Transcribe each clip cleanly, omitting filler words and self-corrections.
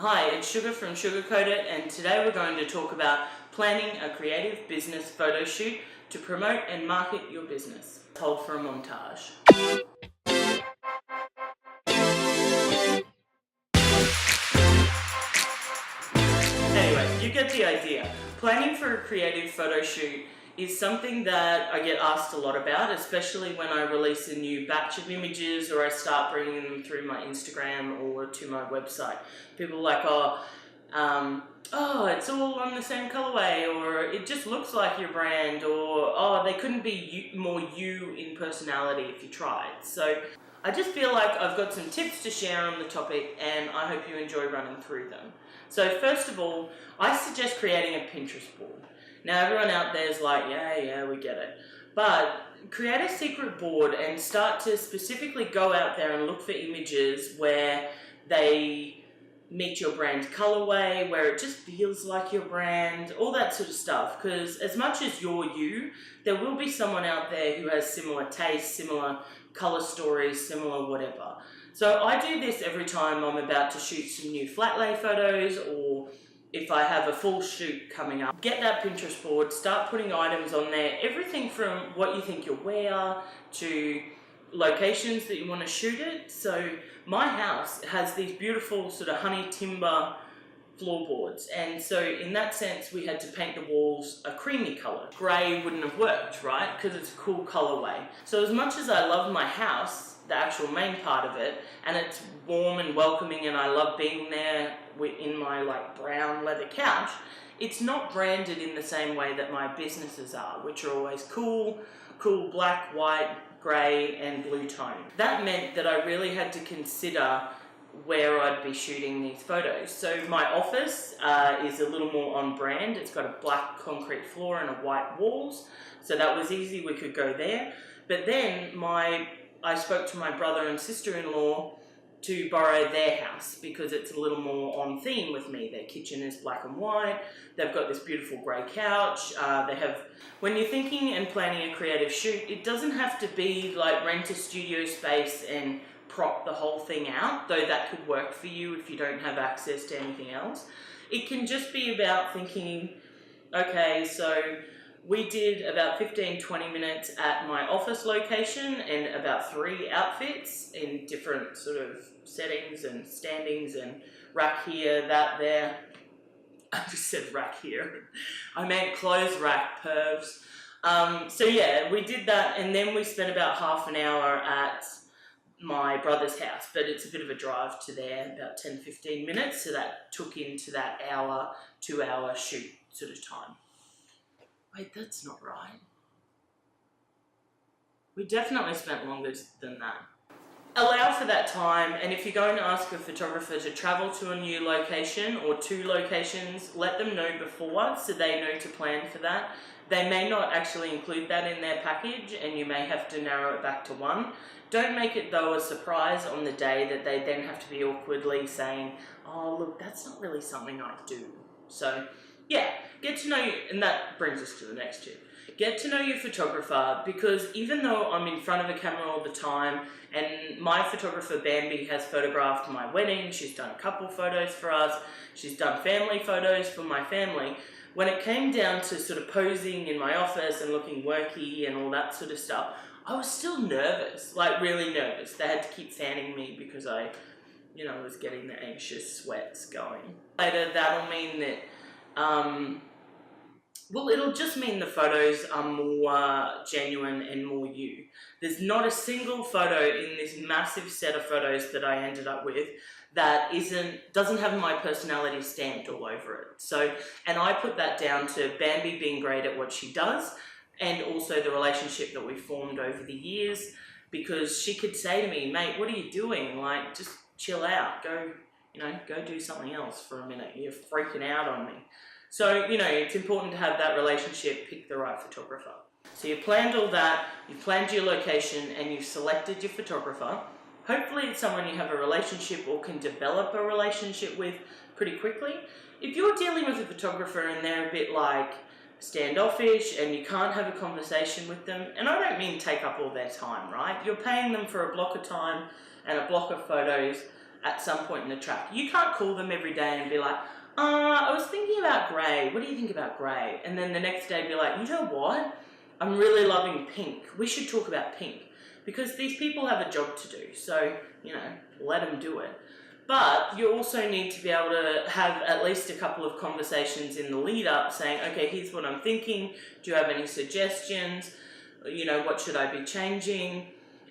Hi, it's Sugar from Suger Coat It, and today we're going to talk about planning a creative business photo shoot to promote and market your business. Hold for a montage. Anyway, you get the idea. Planning for a creative photo shoot is something that I get asked a lot about, especially when I release a new batch of images or I start bringing them through my Instagram or to my website. People are like, oh, it's all on the same colorway, or it just looks like your brand, or oh, they couldn't be more you in personality if you tried. So I just feel like I've got some tips to share on the topic, and I hope you enjoy running through them. So first of all, I suggest creating a Pinterest board. Now everyone out there is like, yeah, we get it. But create a secret board and start to specifically go out there and look for images where they meet your brand colorway, where it just feels like your brand, all that sort of stuff. Because as much as you're you, there will be someone out there who has similar tastes, similar color stories, similar whatever. So I do this every time I'm about to shoot some new flat lay photos, or if I have a full shoot coming up. Get that Pinterest board, start putting items on there, everything from what you think you'll wear to locations that you want to shoot it. So my house has these beautiful sort of honey timber floorboards, and so in that sense we had to paint the walls a creamy colour. Grey wouldn't have worked, right? Because it's a cool colourway. So as much as I love my house, the actual main part of it, and it's warm and welcoming and I love being there in my like brown leather couch, it's not branded in the same way that my businesses are, which are always cool black, white, grey and blue tone. That meant that I really had to consider where I'd be shooting these photos. So my office is a little more on brand. It's got a black concrete floor and a white walls, so that was easy, we could go there. But then I spoke to my brother and sister-in-law to borrow their house because it's a little more on theme with me. Their kitchen is black and white, they've got this beautiful grey couch, when you're thinking and planning a creative shoot, it doesn't have to be like rent a studio space and prop the whole thing out, though that could work for you if you don't have access to anything else. It can just be about thinking, okay, so we did about 15-20 minutes at my office location and about 3 outfits in different sort of settings and standings and rack here, that there. I just said rack here. I meant clothes rack, pervs. So yeah, we did that, and then we spent about half an hour at my brother's house, but it's a bit of a drive to there, about 10-15 minutes, so that took into that hour, 2-hour shoot sort of time. Wait, that's not right. We definitely spent longer than that. Allow for that time, and if you're going to ask a photographer to travel to a new location or 2 locations, let them know before so they know to plan for that. They may not actually include that in their package and you may have to narrow it back to 1. Don't make it though a surprise on the day that they then have to be awkwardly saying, oh look, that's not really something I do. So yeah, get to know you, and that brings us to the next tip. Get to know your photographer, because even though I'm in front of a camera all the time, and my photographer Bambi has photographed my wedding, she's done a couple photos for us, she's done family photos for my family, when it came down to sort of posing in my office and looking worky and all that sort of stuff, I was still nervous, like really nervous. They had to keep fanning me because I, was getting the anxious sweats going. Later, that'll mean that well, it'll just mean the photos are more genuine and more you. There's not a single photo in this massive set of photos that I ended up with that doesn't have my personality stamped all over it. So, and I put that down to Bambi being great at what she does, and also the relationship that we formed over the years, because she could say to me, mate, what are you doing? Like, just chill out, go do something else for a minute. You're freaking out on me. So, it's important to have that relationship, pick the right photographer. So you planned all that, you've planned your location, and you've selected your photographer. Hopefully it's someone you have a relationship or can develop a relationship with pretty quickly. If you're dealing with a photographer and they're a bit like standoffish and you can't have a conversation with them, and I don't mean take up all their time, right? You're paying them for a block of time and a block of photos. at some point in the track. You can't call them every day and be like, I was thinking about grey. What do you think about grey? And then the next day be like, you know what? I'm really loving pink. We should talk about pink. Because these people have a job to do. So, you know, let them do it. But you also need to be able to have at least a couple of conversations in the lead up saying, okay, here's what I'm thinking. Do you have any suggestions? You know, what should I be changing?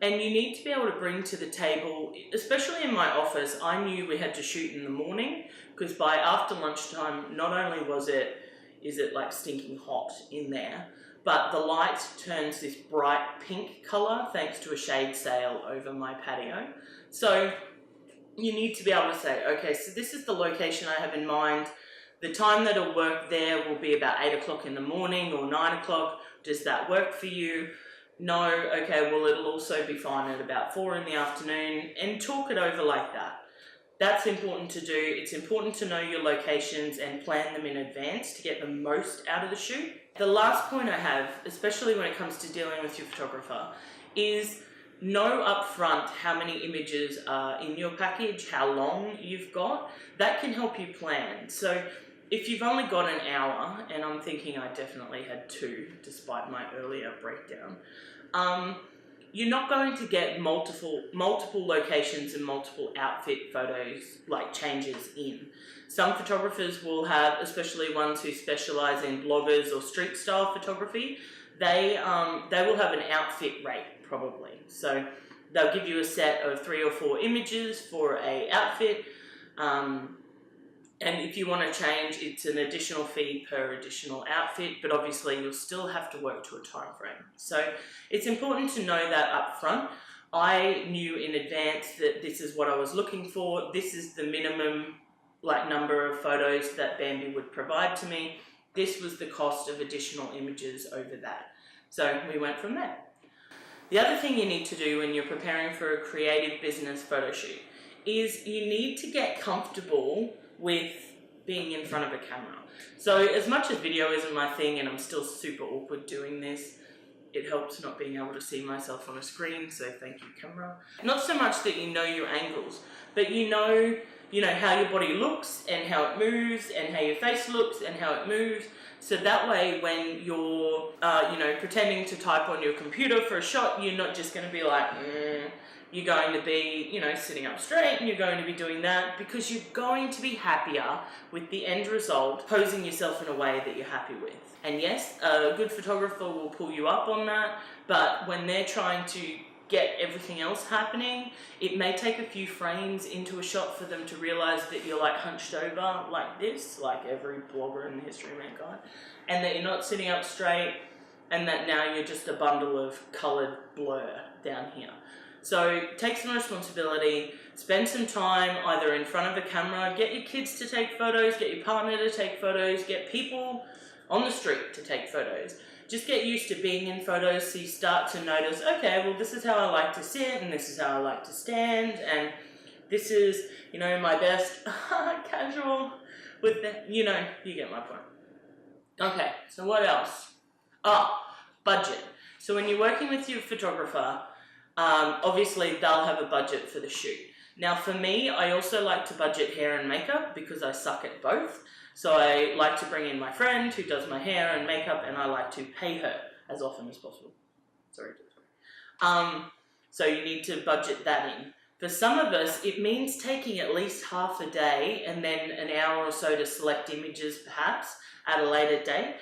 And you need to be able to bring to the table, especially in my office, I knew we had to shoot in the morning because by after lunchtime, not only is it like stinking hot in there, but the light turns this bright pink color thanks to a shade sail over my patio. So you need to be able to say, okay, so this is the location I have in mind. The time that'll work there will be about 8 o'clock in the morning or 9 o'clock. Does that work for you? No, okay, well it'll also be fine at about 4 in the afternoon, and talk it over like that. That's important to do. It's important to know your locations and plan them in advance to get the most out of the shoot. The last point I have, especially when it comes to dealing with your photographer, is know up front how many images are in your package, how long you've got. That can help you plan. So if you've only got an hour, and I'm thinking I definitely had 2 despite my earlier breakdown, you're not going to get multiple locations and multiple outfit photos, like changes in. Some photographers will have, especially ones who specialize in bloggers or street style photography, they will have an outfit rate probably. So they'll give you a set of 3 or 4 images for a outfit. And if you want to change, it's an additional fee per additional outfit, but obviously you'll still have to work to a time frame. So it's important to know that up front. I knew in advance that this is what I was looking for. This is the minimum number of photos that Bambi would provide to me. This was the cost of additional images over that. So we went from there. The other thing you need to do when you're preparing for a creative business photo shoot is you need to get comfortable with being in front of a camera. So as much as video isn't my thing and I'm still super awkward doing this, it helps not being able to see myself on a screen, so thank you, camera. Not so much that you know your angles, but you know how your body looks and how it moves and how your face looks and how it moves. So that way when you're pretending to type on your computer for a shot, you're not just going to be like, You're going to be, sitting up straight, and you're going to be doing that because you're going to be happier with the end result, posing yourself in a way that you're happy with. And yes, a good photographer will pull you up on that, but when they're trying to get everything else happening, it may take a few frames into a shot for them to realize that you're like hunched over like this, like every blogger in the history of mankind, and that you're not sitting up straight, and that now you're just a bundle of colored blur down here. So take some responsibility, spend some time either in front of a camera, get your kids to take photos, get your partner to take photos, get people on the street to take photos. Just get used to being in photos so you start to notice, okay, well this is how I like to sit and this is how I like to stand and this is, my best casual with the, you get my point. Okay, so what else? Budget. So when you're working with your photographer, obviously they'll have a budget for the shoot. Now for me, I also like to budget hair and makeup because I suck at both. So I like to bring in my friend who does my hair and makeup, and I like to pay her as often as possible. Sorry. So you need to budget that in. For some of us, it means taking at least half a day and then an hour or so to select images perhaps at a later date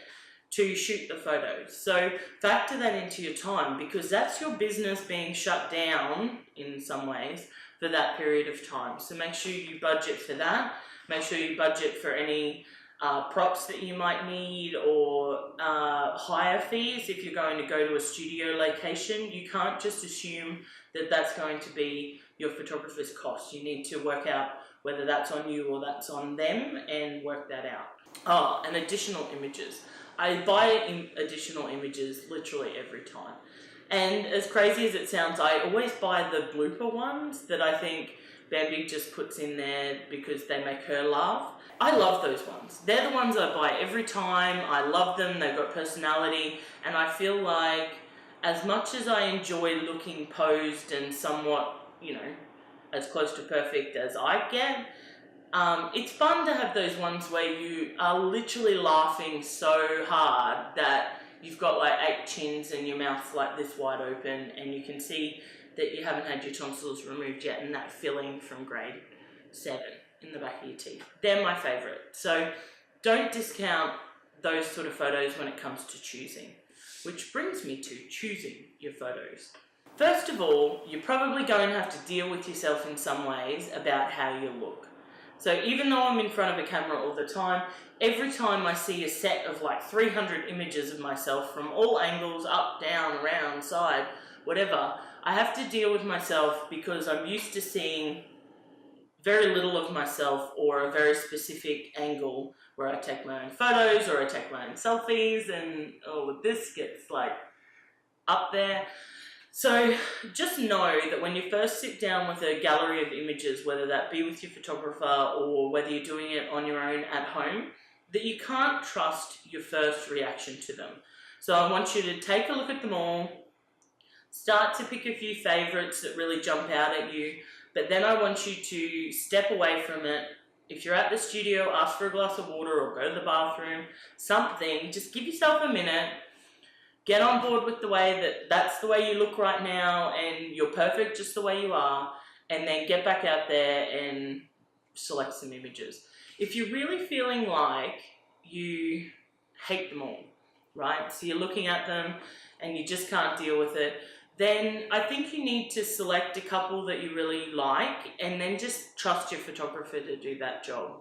to shoot the photos. So factor that into your time because that's your business being shut down in some ways for that period of time. So make sure you budget for that. Make sure you budget for any props that you might need or hire fees if you're going to go to a studio location. You can't just assume that that's going to be your photographer's cost. You need to work out whether that's on you or that's on them and work that out. And additional images. I buy additional images literally every time. And as crazy as it sounds, I always buy the blooper ones that I think Bambi just puts in there because they make her laugh. I love those ones. They're the ones I buy every time. I love them. They've got personality. And I feel like as much as I enjoy looking posed and somewhat, as close to perfect as I get. It's fun to have those ones where you are literally laughing so hard that you've got like 8 chins and your mouth's like this wide open, and you can see that you haven't had your tonsils removed yet, and that filling from grade 7 in the back of your teeth. They're my favourite. So don't discount those sort of photos when it comes to choosing. Which brings me to choosing your photos. First of all, you're probably going to have to deal with yourself in some ways about how you look. So even though I'm in front of a camera all the time, every time I see a set of like 300 images of myself from all angles, up, down, around, side, whatever, I have to deal with myself because I'm used to seeing very little of myself or a very specific angle where I take my own photos or I take my own selfies, and all of this gets like up there. So just know that when you first sit down with a gallery of images, whether that be with your photographer or whether you're doing it on your own at home, that you can't trust your first reaction to them. So I want you to take a look at them all, start to pick a few favorites that really jump out at you, but then I want you to step away from it. If you're at the studio, ask for a glass of water or go to the bathroom, something, just give yourself a minute. Get on board with the way that that's the way you look right now and you're perfect just the way you are, and then get back out there and select some images. If you're really feeling like you hate them all, right? So you're looking at them and you just can't deal with it, then I think you need to select a couple that you really like and then just trust your photographer to do that job.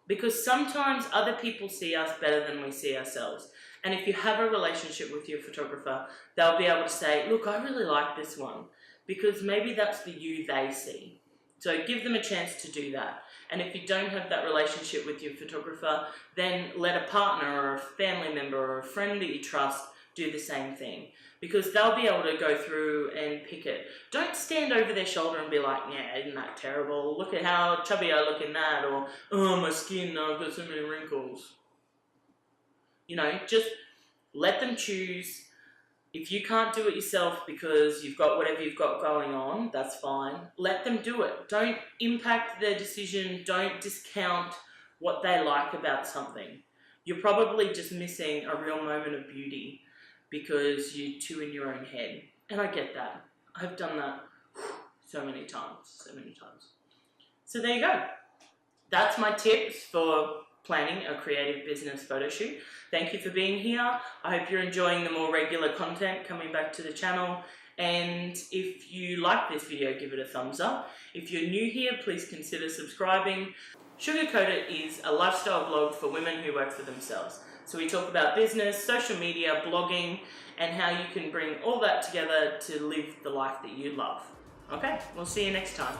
Because sometimes other people see us better than we see ourselves. And if you have a relationship with your photographer, they'll be able to say, look, I really like this one, because maybe that's the you they see. So give them a chance to do that. And if you don't have that relationship with your photographer, then let a partner or a family member or a friend that you trust do the same thing, because they'll be able to go through and pick it. Don't stand over their shoulder and be like, yeah, isn't that terrible? Look at how chubby I look in that, or, oh, my skin, I've got so many wrinkles. You know, just let them choose. If you can't do it yourself because you've got whatever you've got going on, that's fine. Let them do it. Don't impact their decision. Don't discount what they like about something. You're probably just missing a real moment of beauty because you're too in your own head. And I get that. I've done that so many times. So there you go. That's my tips for planning a creative business photo shoot. Thank you for being here. I hope you're enjoying the more regular content coming back to the channel. And if you like this video, give it a thumbs up. If you're new here, please consider subscribing. Suger Coat It is a lifestyle blog for women who work for themselves. So we talk about business, social media, blogging, and how you can bring all that together to live the life that you love. Okay, we'll see you next time.